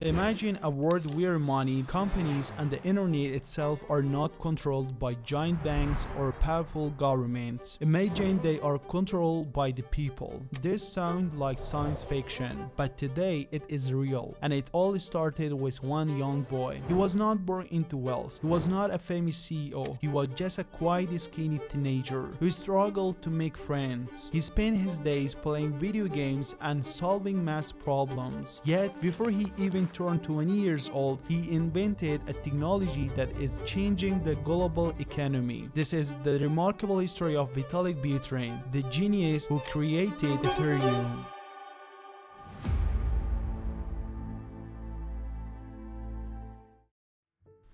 Imagine a world where money, companies, and the internet itself are not controlled by giant banks or powerful governments. Imagine they are controlled by the people. This sounds like science fiction, but today it is real. And it all started with one young boy. He was not born into wealth. He was not a famous CEO. He was just a quiet, skinny teenager who struggled to make friends. He spent his days playing video games and solving math problems. Yet, before he even turned 20 years old, he invented a technology that is changing the global economy. This is the remarkable history of Vitalik Buterin, the genius who created Ethereum.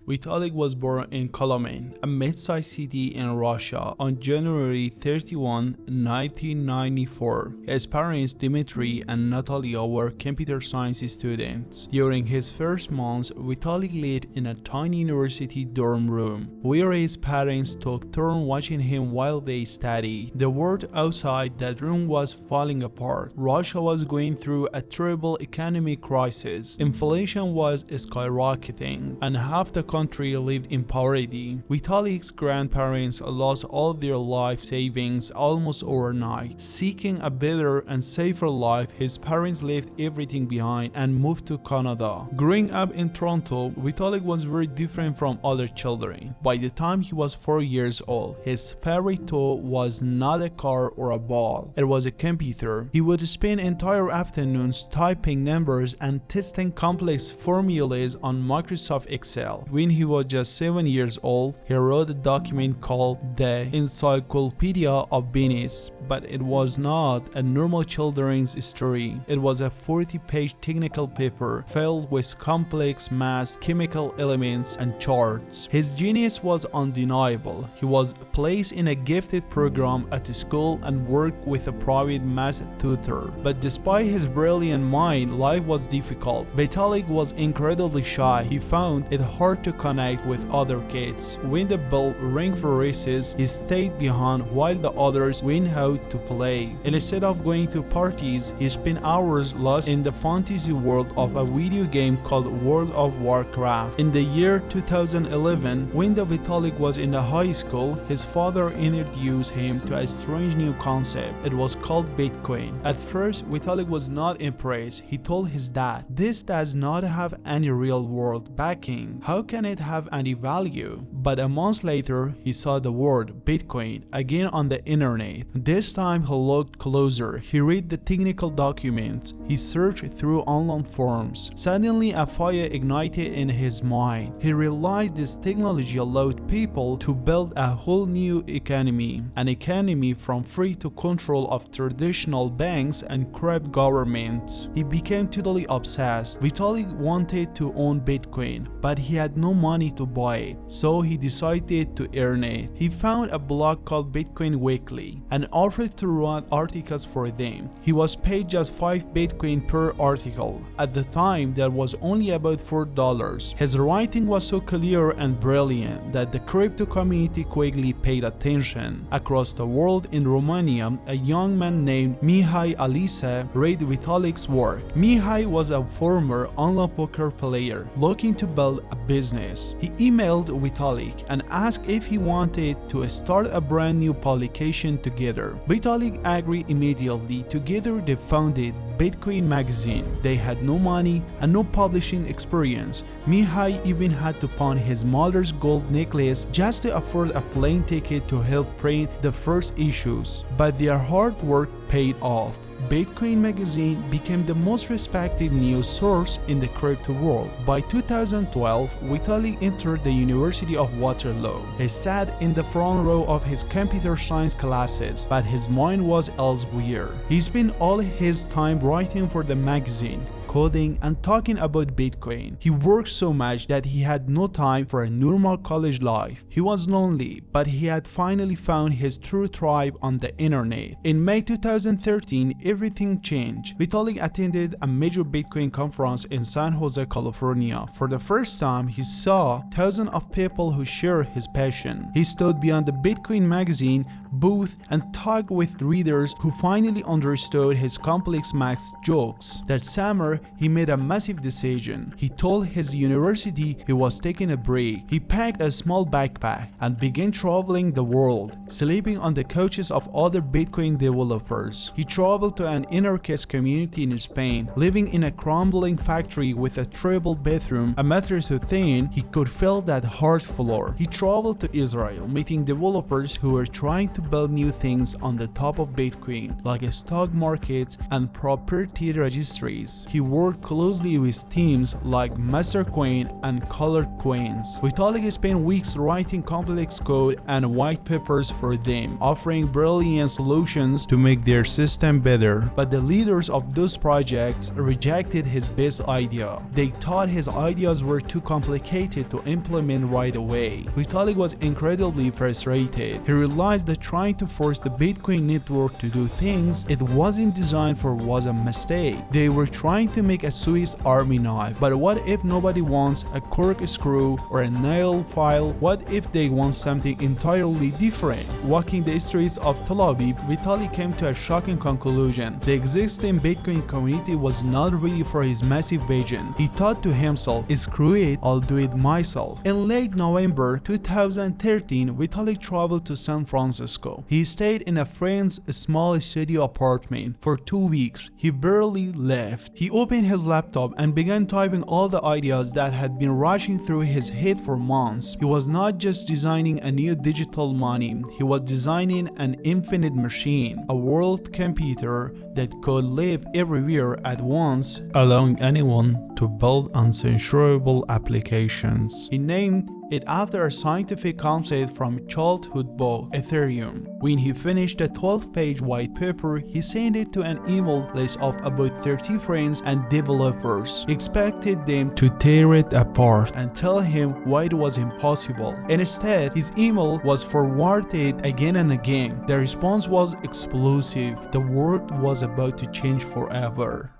Vitalik was born in Kolomane, a mid-sized city in Russia, on January 31, 1994. His parents, Dmitry and Natalia, were computer science students. During his first months, Vitalik lived in a tiny university dorm room, where his parents took turns watching him while they studied. The world outside that room was falling apart. Russia was going through a terrible economic crisis. Inflation was skyrocketing, and half the country lived in poverty. Vitalik's grandparents lost all their life savings almost overnight. Seeking a better and safer life, his parents left everything behind and moved to Canada. Growing up in Toronto, Vitalik was very different from other children. By the time he was 4 years old, his favorite toy was not a car or a ball. It was a computer. He would spend entire afternoons typing numbers and testing complex formulas on Microsoft Excel. When he was just 7 years old, he wrote a document called the Encyclopedia of Business, but it was not a normal children's story. It was a 40-page technical paper filled with complex math, chemical elements, and charts. His genius was undeniable. He was placed in a gifted program at school and worked with a private math tutor. But despite his brilliant mind, life was difficult. Vitalik was incredibly shy. He found it hard to connect with other kids. When the bell rang for recess, he stayed behind while the others went out to play. Instead of going to parties, he spent hours lost in the fantasy world of a video game called World of Warcraft. In the year 2011, when Vitalik was in the high school, his father introduced him to a strange new concept. It was called Bitcoin. At first, Vitalik was not impressed. He told his dad, "This does not have any real world backing. How can it have any value?" But a month later, he saw the word Bitcoin again on the internet. This time he looked closer. He read the technical documents. He searched through online forums. Suddenly a fire ignited in his mind. He realized this technology allowed people to build a whole new economy, an economy from free to control of traditional banks and corrupt governments. He became totally obsessed. Vitalik wanted to own Bitcoin, but he had no money to buy it, so he decided to earn it. He found a blog called Bitcoin Weekly and offered to run articles for them. He was paid just 5 Bitcoin per article. At the time, that was only about $4. His writing was so clear and brilliant that the crypto community quickly paid attention. Across the world, in Romania, a young man named Mihai Alisa read Vitalik's work. Mihai was a former online poker player looking to build a business. He emailed Vitalik and asked if he wanted to start a brand new publication together. Vitalik agreed immediately. Together they founded Bitcoin magazine. They had no money and no publishing experience. Mihai even had to pawn his mother's gold necklace just to afford a plane ticket to help print the first issues. But their hard work paid off. Bitcoin magazine became the most respected news source in the crypto world. By 2012, Vitalik entered the University of Waterloo. He sat in the front row of his computer science classes, but his mind was elsewhere. He spent all his time writing for the magazine, coding, and talking about Bitcoin. He worked so much that he had no time for a normal college life. He was lonely, but he had finally found his true tribe on the internet. In May 2013, everything changed. Vitalik attended a major Bitcoin conference in San Jose, California. For the first time, he saw thousands of people who shared his passion. He stood beyond the Bitcoin magazine, booth, and talked with readers who finally understood his complex math jokes. That summer, he made a massive decision. He told his university he was taking a break. He packed a small backpack and began traveling the world, sleeping on the couches of other Bitcoin developers. He traveled to an anarchist community in Spain, living in a crumbling factory with a triple bedroom, a mattress so thin he could feel that hard floor. He traveled to Israel, meeting developers who were trying to build new things on the top of Bitcoin, like stock markets and property registries. He worked closely with teams like Mastercoin and Colored Coins. Vitalik spent weeks writing complex code and white papers for them, offering brilliant solutions to make their system better. But the leaders of those projects rejected his best idea. They thought his ideas were too complicated to implement right away. Vitalik was incredibly frustrated. He realized that trying to force the Bitcoin network to do things it wasn't designed for was a mistake. They were trying to make a Swiss Army knife, but what if nobody wants a corkscrew or a nail file? What if they want something entirely different? Walking the streets of Tel Aviv, Vitalik came to a shocking conclusion. The existing Bitcoin community was not ready for his massive vision. He thought to himself, screw it, I'll do it myself. In late November 2013, Vitalik traveled to San Francisco. He stayed in a friend's small studio apartment for 2 weeks. He barely left. He opened his laptop and began typing all the ideas that had been rushing through his head for months. He was not just designing a new digital money, he was designing an infinite machine, a world computer that could live everywhere at once, allowing anyone to build uncensorable applications. He named it after a scientific concept from childhood book, Ethereum. When he finished the 12-page white paper, he sent it to an email list of about 30 friends and developers. He expected them to tear it apart and tell him why it was impossible. Instead, his email was forwarded again and again. The response was explosive. The world was about to change forever.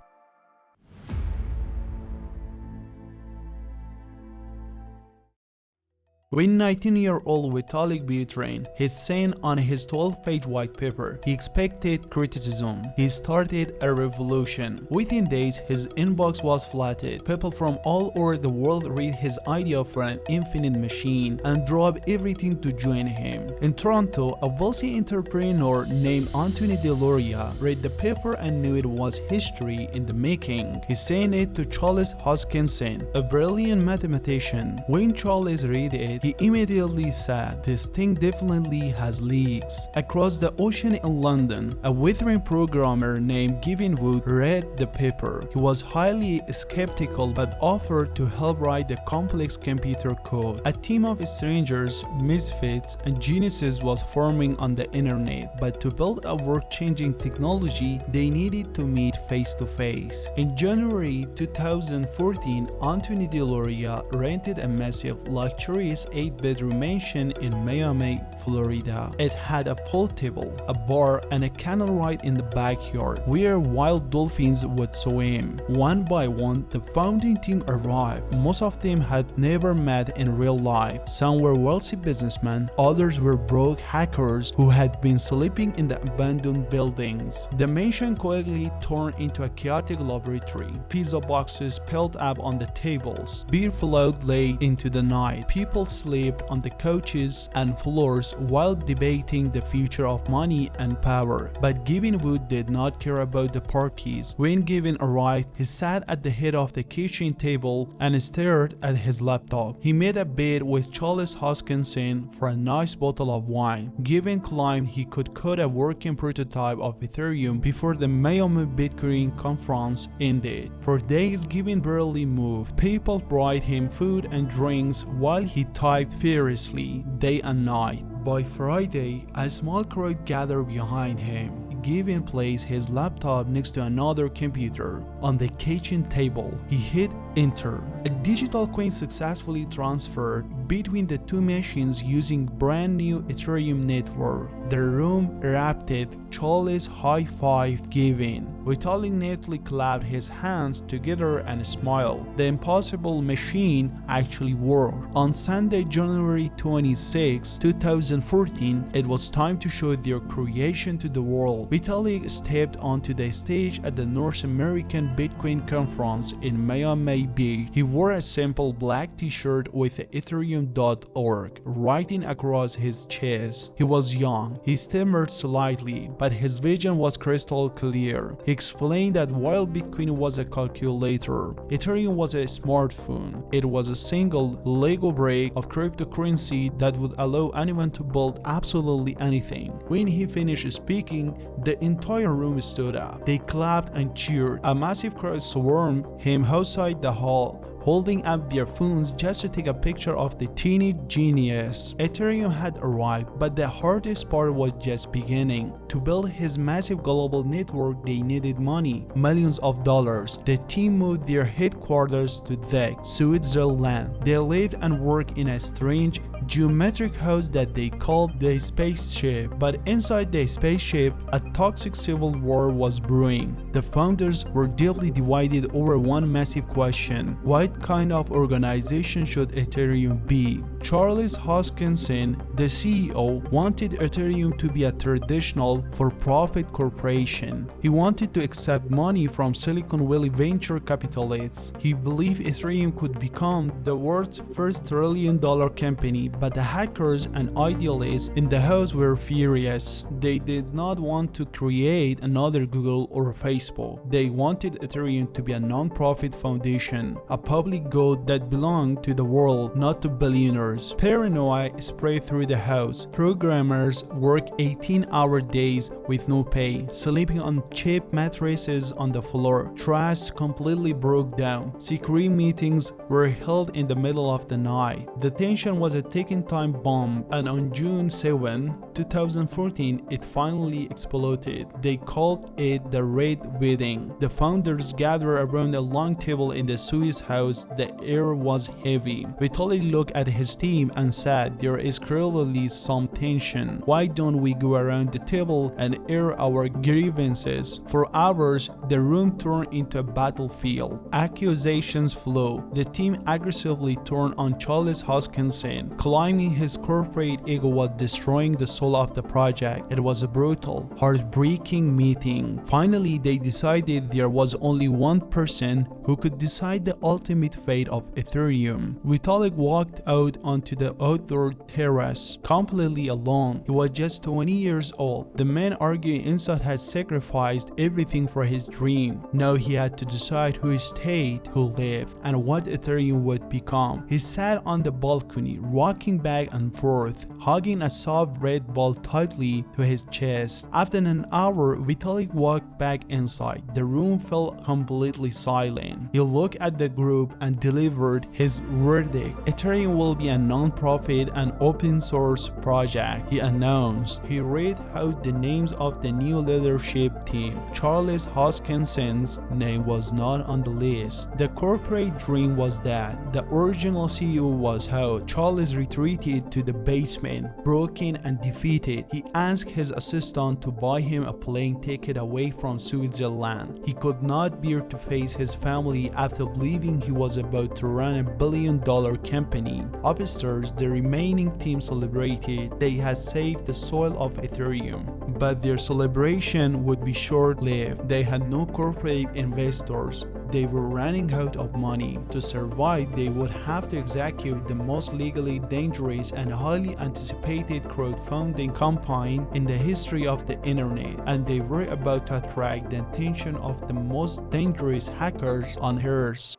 When 19-year-old Vitalik Buterin hit send on his 12-page white paper, he expected criticism. He started a revolution. Within days, his inbox was flooded. People from all over the world read his idea for an infinite machine and dropped everything to join him. In Toronto, a wealthy entrepreneur named Anthony Deloria read the paper and knew it was history in the making. He sent it to Charles Hoskinson, a brilliant mathematician. When Charles read it, he immediately said, "This thing definitely has legs." Across the ocean in London, a veteran programmer named Gavin Wood read the paper. He was highly skeptical but offered to help write the complex computer code. A team of strangers, misfits, and geniuses was forming on the internet, but to build a world-changing technology, they needed to meet face-to-face. In January 2014, Anthony Deloria rented a massive, luxurious 8-bedroom mansion in Miami, Florida. It had a pool table, a bar, and a canoe ride in the backyard where wild dolphins would swim. One by one, the founding team arrived. Most of them had never met in real life. Some were wealthy businessmen, others were broke hackers who had been sleeping in the abandoned buildings. The mansion quickly turned into a chaotic laboratory. Pizza boxes piled up on the tables. Beer flowed late into the night. People slept on the couches and floors while debating the future of money and power. But Gavin Wood did not care about the parties. When Gavin arrived, he sat at the head of the kitchen table and stared at his laptop. He made a bid with Charles Hoskinson for a nice bottle of wine. Gavin claimed he could code a working prototype of Ethereum before the Miami Bitcoin conference ended. For days, Gavin barely moved. People brought him food and drinks while he typed furiously day and night. By Friday, a small crowd gathered behind him. Gavin placed his laptop next to another computer, on the kitchen table. He hit enter. A digital coin successfully transferred between the two machines using brand new Ethereum network. The room erupted. Charles high five giving. Vitalik neatly clapped his hands together and smiled. The impossible machine actually worked. On Sunday, January 26, 2014, it was time to show their creation to the world. Vitalik stepped onto the stage at the North American Bitcoin conference in Miami Beach. He wore a simple black t-shirt with Ethereum.org writing across his chest. He was young. He stammered slightly, but his vision was crystal clear. He explained that while Bitcoin was a calculator, Ethereum was a smartphone. It was a single Lego brick of cryptocurrency that would allow anyone to build absolutely anything. When he finished speaking, the entire room stood up. They clapped and cheered. A massive crowd swarmed him outside the hall, holding up their phones just to take a picture of the teeny genius. Ethereum had arrived, but the hardest part was just beginning. To build his massive global network, they needed money, millions of dollars. The team moved their headquarters to Zurich, Switzerland. They lived and worked in a strange, geometric house that they called the spaceship. But inside the spaceship, a toxic civil war was brewing. The founders were deeply divided over one massive question: what kind of organization should Ethereum be? Charles Hoskinson, the CEO, wanted Ethereum to be a traditional for-profit corporation. He wanted to accept money from Silicon Valley venture capitalists. He believed Ethereum could become the world's first trillion-dollar company, but the hackers and idealists in the house were furious. They did not want to create another Google or Facebook. They wanted Ethereum to be a non-profit foundation, a public good that belonged to the world, not to billionaires. Paranoia spread through the house. Programmers worked 18-hour days with no pay, sleeping on cheap mattresses on the floor. Trust completely broke down. Secret meetings were held in the middle of the night. The tension was a ticking time bomb, and on June 7, 2014, it finally exploded. They called it the Red Wedding. The founders gathered around a long table in the Swiss house. The air was heavy. Vitalik looked at his team and said, "There is clearly some tension. Why don't we go around the table and air our grievances?" For hours, the room turned into a battlefield. Accusations flew. The team aggressively turned on Charles Hoskinson, claiming his corporate ego was destroying the soul of the project. It was a brutal, heartbreaking meeting. Finally, they decided there was only one person who could decide the ultimate fate of Ethereum. Vitalik walked out onto the outdoor terrace, completely alone. He was just 20 years old. The man arguing inside had sacrificed everything for his dream. Now he had to decide who stayed, who left, and what Ethereum would become. He sat on the balcony, rocking back and forth, hugging a soft red ball tightly to his chest. After an hour, Vitalik walked back inside. The room felt completely silent. He looked at the group and delivered his verdict. Ethereum will be a non-profit and open source project, he announced. He read out the names of the new leadership team. Charles Hoskinson's name was not on the list. The corporate dream was that the original CEO was out. Charles retreated to the basement, broken and defeated. He asked his assistant to buy him a plane ticket away from Switzerland. He could not bear to face his family after believing he was about to run a billion-dollar company. Upstairs, the remaining team celebrated. They had saved the soil of Ethereum. But their celebration would be short-lived. They had no corporate investors. They were running out of money. To survive, they would have to execute the most legally dangerous and highly anticipated crowdfunding campaign in the history of the internet, and they were about to attract the attention of the most dangerous hackers on earth.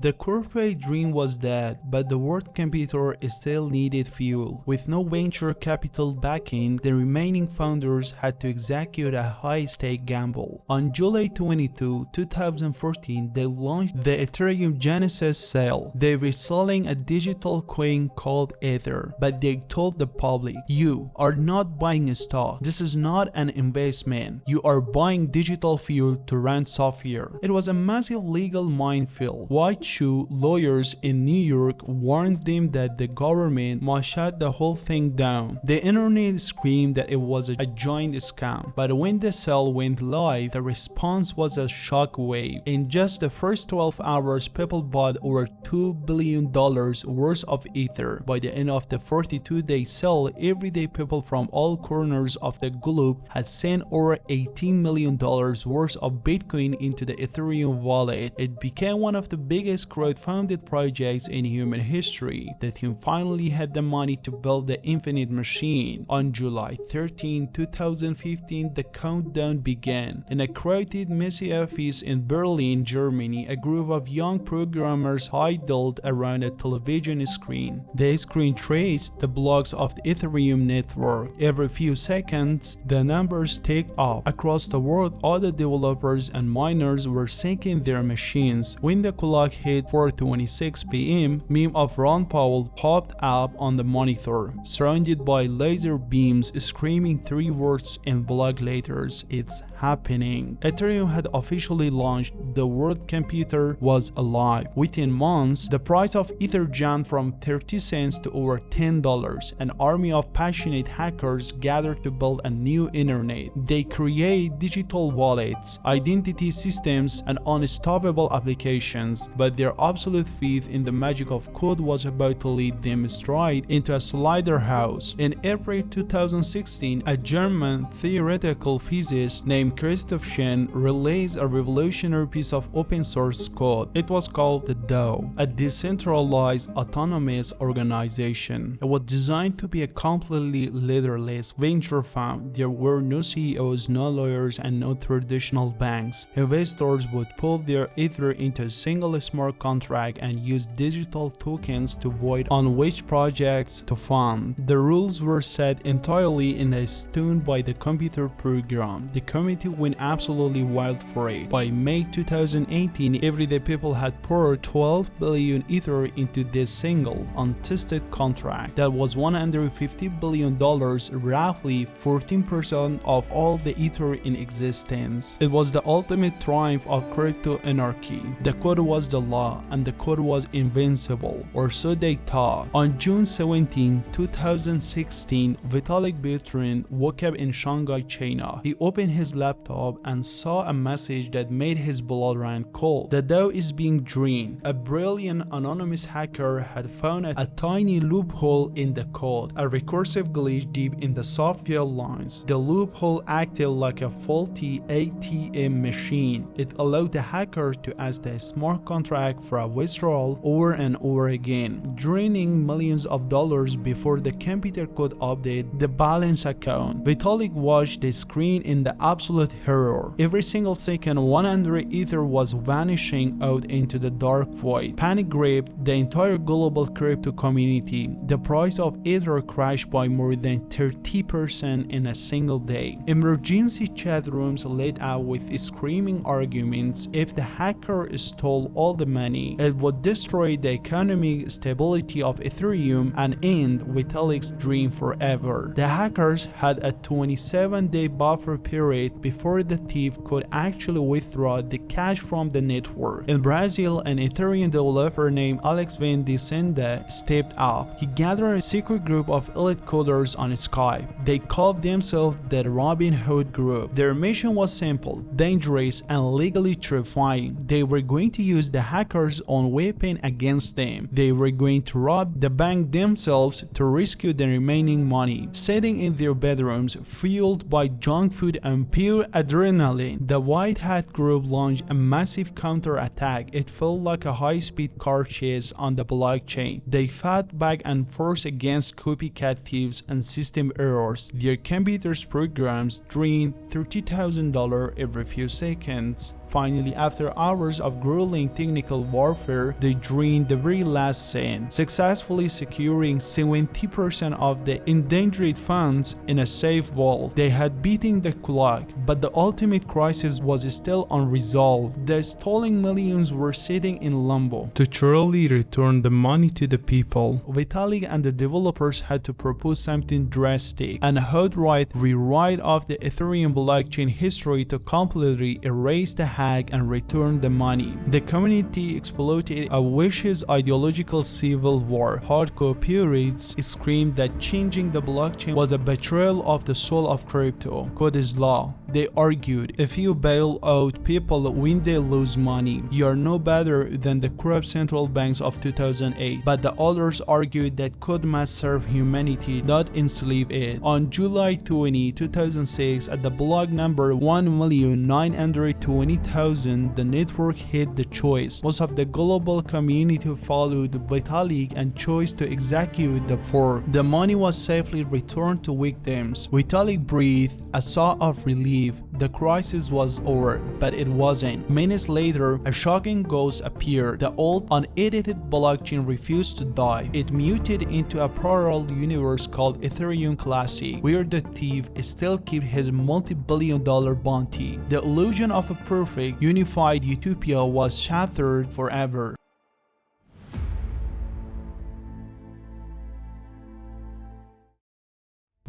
The corporate dream was dead, but the world computer still needed fuel. With no venture capital backing, the remaining founders had to execute a high-stake gamble. On July 22, 2014, they launched the Ethereum Genesis sale. They were selling a digital coin called Ether, but they told the public, "You are not buying a stock. This is not an investment. You are buying digital fuel to run software." It was a massive legal minefield. White Shoe lawyers in New York warned them that the government must shut the whole thing down. The internet screamed that it was a giant scam, but when the sale went live, the response was a shock wave. In just the first 12 hours, people bought over $2 billion worth of Ether. By the end of the 42-day sale, everyday people from all corners of the globe had sent over $18 million worth of Bitcoin into the Ethereum wallet. It became one of the biggest crowd-funded projects in human history. The team finally had the money to build the infinite machine. On July 13, 2015, the countdown began. In a crowded, messy office in Berlin, Germany, a group of young programmers huddled around a television screen. The screen traced the blocks of the Ethereum network. Every few seconds, the numbers ticked up. Across the world, other developers and miners were syncing their machines. When the clock hit 4:26 p.m., meme of Ron Paul popped up on the monitor, surrounded by laser beams screaming three words in block letters: "It's happening." Ethereum had officially launched. The world computer was alive. Within months, the price of Ether jumped from 30 cents to over $10. An army of passionate hackers gathered to build a new internet. They create digital wallets, identity systems, and unstoppable applications, but their absolute faith in the magic of code was about to lead them straight into a slaughterhouse. In April 2016, a German theoretical physicist named Catastrophe released a revolutionary piece of open source code. It was called the DAO, a decentralized autonomous organization. It was designed to be a completely leaderless venture fund. There were no CEOs, no lawyers, and no traditional banks. Investors would put their Ether into a single smart contract and use digital tokens to vote on which projects to fund. The rules were set entirely in stone by the computer program. The community went absolutely wild for it. By May 2018, everyday people had poured 12 billion Ether into this single, untested contract. That was $150 billion, roughly 14% of all the Ether in existence. It was the ultimate triumph of crypto anarchy. The code was the law, and the code was invincible, or so they thought. On June 17, 2016, Vitalik Buterin woke up in Shanghai, China. He opened his laptop and saw a message that made his blood run cold. The DAO is being drained. A brilliant anonymous hacker had found a tiny loophole in the code, a recursive glitch deep in the software lines. The loophole acted like a faulty ATM machine. It allowed the hacker to ask the smart contract for a withdrawal over and over again, draining millions of dollars before the computer could update the balance account. Vitalik watched the screen in the absolute horror. Every single second, 100 Ether was vanishing out into the dark void. Panic gripped the entire global crypto community. The price of Ether crashed by more than 30% in a single day. Emergency chat rooms lit up with screaming arguments. If the hacker stole all the money, it would destroy the economic stability of Ethereum and end Vitalik's dream forever. The hackers had a 27-day buffer period before the thief could actually withdraw the cash from the network. In Brazil, an Ethereum developer named Alex Van de Senda stepped up. He gathered a secret group of elite coders on Skype. They called themselves the Robin Hood Group. Their mission was simple, dangerous, and legally terrifying. They were going to use the hackers' own weapon against them. They were going to rob the bank themselves to rescue the remaining money. Sitting in their bedrooms, fueled by junk food and pure adrenaline, the White Hat Group launched a massive counter-attack. It felt like a high-speed car chase on the blockchain. They fought back and forth against copycat thieves and system errors. Their computers programs drained $30,000 every few seconds. Finally, after hours of grueling technical psychological warfare, they drained the very last cent, successfully securing 70% of the endangered funds in a safe vault. They had beaten the clock, but the ultimate crisis was still unresolved. The stolen millions were sitting in limbo. To truly return the money to the people, Vitalik and the developers had to propose something drastic, an outright rewrite of the Ethereum blockchain history to completely erase the hack and return the money. The community exploded a vicious ideological civil war. Hardcore purists screamed that changing the blockchain was a betrayal of the soul of crypto. Code is law. They argued, if you bail out people when they lose money, you are no better than the corrupt central banks of 2008. But the others argued that code must serve humanity, not enslave it. On July 20, 2006, at the block number 1,920,000, the network hit the choice. Most of the global community followed Vitalik and chose to execute the fork. The money was safely returned to victims. Vitalik breathed a sigh of relief. The crisis was over, but it wasn't. Minutes later, a shocking ghost appeared. The old, unedited blockchain refused to die. It muted into a parallel universe called Ethereum Classic, where the thief still keeps his multi-billion-dollar bounty. The illusion of a perfect, unified utopia was shattered forever.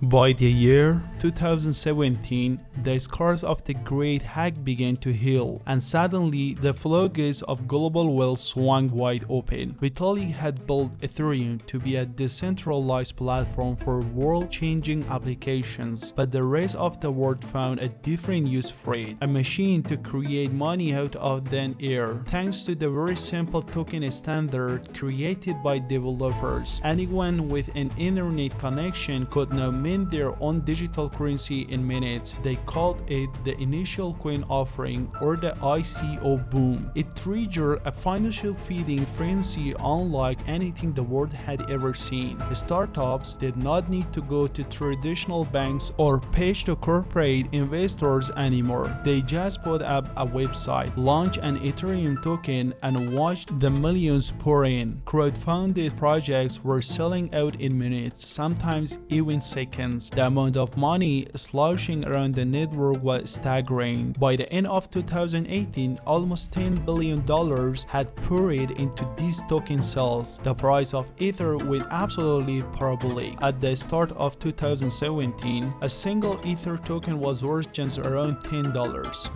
By the year 2017, the scars of the great hack began to heal, and suddenly the floodgates of global wealth swung wide open. Vitalik had built Ethereum to be a decentralized platform for world-changing applications, but the rest of the world found a different use for it, a machine to create money out of thin air. Thanks to the very simple token standard created by developers, anyone with an internet connection could now mint their own digital currency in minutes. They called it the initial coin offering, or the ICO boom. It triggered a financial feeding frenzy unlike anything the world had ever seen. Startups did not need to go to traditional banks or pitch to corporate investors anymore. They just put up a website, launched an Ethereum token, and watched the millions pour in. Crowdfunded projects were selling out in minutes, sometimes even seconds. The amount of money sloshing around the network was staggering. By the end of 2018, almost $10 billion had poured into these token sales. The price of Ether went absolutely parabolic. At the start of 2017, a single Ether token was worth just around $10.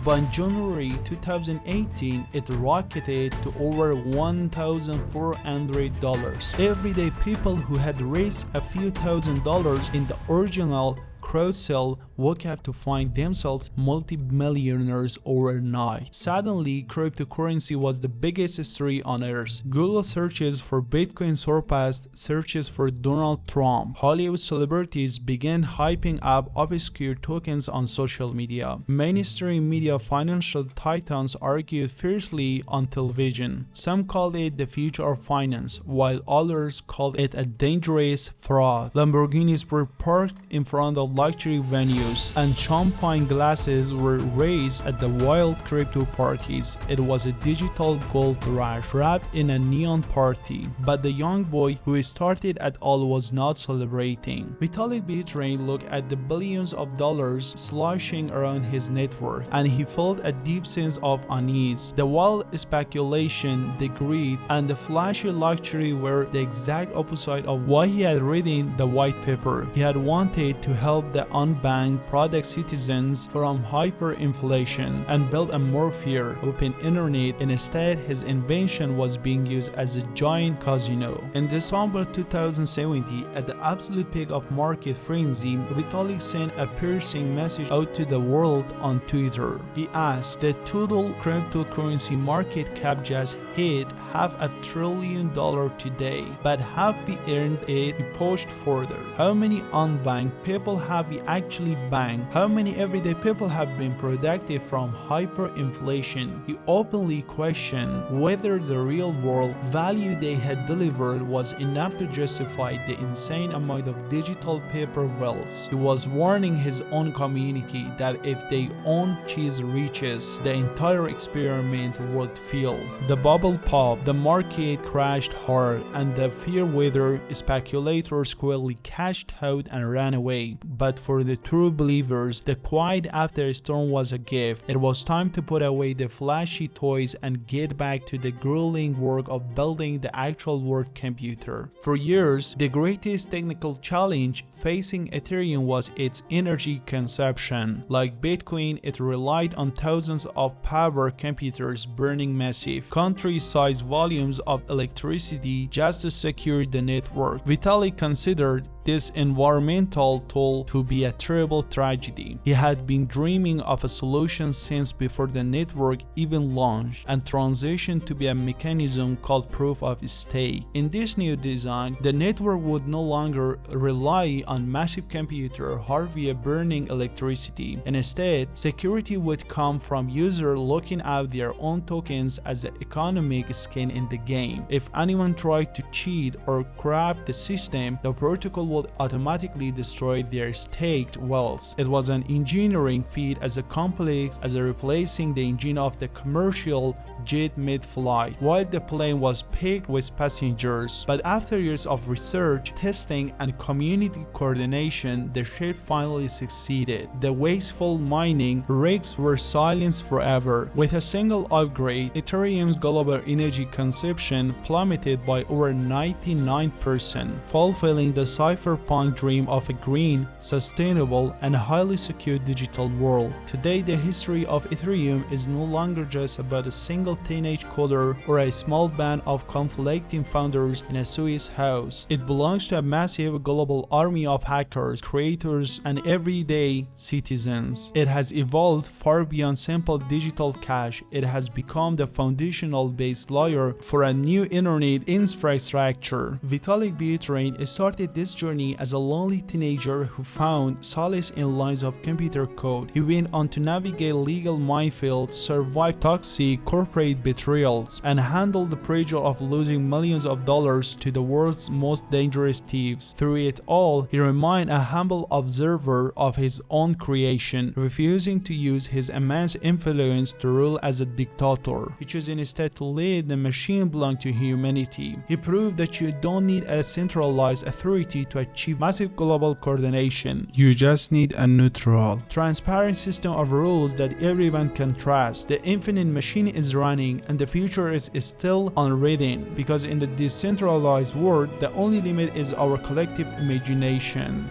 But in January 2018, it rocketed to over $1,400. Everyday people who had raised a few $1,000s in the original crowd sale woke up to find themselves multi-millionaires overnight. Suddenly, cryptocurrency was the biggest story on earth. Google searches for Bitcoin surpassed searches for Donald Trump. Hollywood celebrities began hyping up obscure tokens on social media. Mainstream media financial titans argued fiercely on television. Some called it the future of finance, while others called it a dangerous fraud. Lamborghinis were parked in front of luxury venues, and champagne glasses were raised at the wild crypto parties. It was a digital gold rush wrapped in a neon party, but the young boy who started it all was not celebrating. Vitalik Buterin looked at the billions of dollars sloshing around his network, and he felt a deep sense of unease. The wild speculation, the greed, and the flashy luxury were the exact opposite of what he had read in the white paper. He had wanted to help the unbanked product citizens from hyperinflation and build a more fair, open internet. Instead, his invention was being used as a giant casino. In December 2017, at the absolute peak of market frenzy, Vitalik sent a piercing message out to the world on Twitter. He asked, the total cryptocurrency market cap just hit $500 billion today, but have we earned it? He pushed further. How many unbanked people have we actually bank. How many everyday people have been productive from hyperinflation? He openly questioned whether the real world value they had delivered was enough to justify the insane amount of digital paper wealth. He was warning his own community that if they own cheese riches, the entire experiment would fail. The bubble popped, the market crashed hard, and the fear-weather speculators quickly cashed out and ran away. But for the true believers, the quiet after a storm was a gift. It was time to put away the flashy toys and get back to the grueling work of building the actual world computer. For years, the greatest technical challenge facing Ethereum was its energy consumption. Like Bitcoin, it relied on thousands of power computers burning massive, country-sized volumes of electricity just to secure the network. Vitalik considered this environmental toll to be a terrible tragedy. He had been dreaming of a solution since before the network even launched and transitioned to be a mechanism called proof of stake. In this new design, the network would no longer rely on massive computer hardware burning electricity, and instead, security would come from users looking at their own tokens as an economic skin in the game. If anyone tried to cheat or corrupt the system, the protocol would automatically destroy their staked wealth. It was an engineering feat as complex as replacing the engine of the commercial jet mid-flight, while the plane was packed with passengers. But after years of research, testing, and community coordination, the ship finally succeeded. The wasteful mining rigs were silenced forever. With a single upgrade, Ethereum's global energy consumption plummeted by over 99%, fulfilling the cypherpunk dream of a green, sustainable, and highly secure digital world. Today, the history of Ethereum is no longer just about a single teenage coder or a small band of conflicting founders in a Swiss house. It belongs to a massive global army of hackers, creators, and everyday citizens. It has evolved far beyond simple digital cash. It has become the foundational base layer for a new internet infrastructure. Vitalik Buterin started this journey as a lonely teenager who found solace in lines of computer code. He went on to navigate legal minefields, survive toxic corporate betrayals, and handle the pressure of losing millions of dollars to the world's most dangerous thieves. Through it all, he remained a humble observer of his own creation, refusing to use his immense influence to rule as a dictator. He chose instead to let the machine belong to humanity. He proved that you don't need a centralized authority to achieve massive global coordination. You just need a neutral, transparent system of rules that everyone can trust. The infinite machine is running, and the future is still unwritten, because in the decentralized world, the only limit is our collective imagination.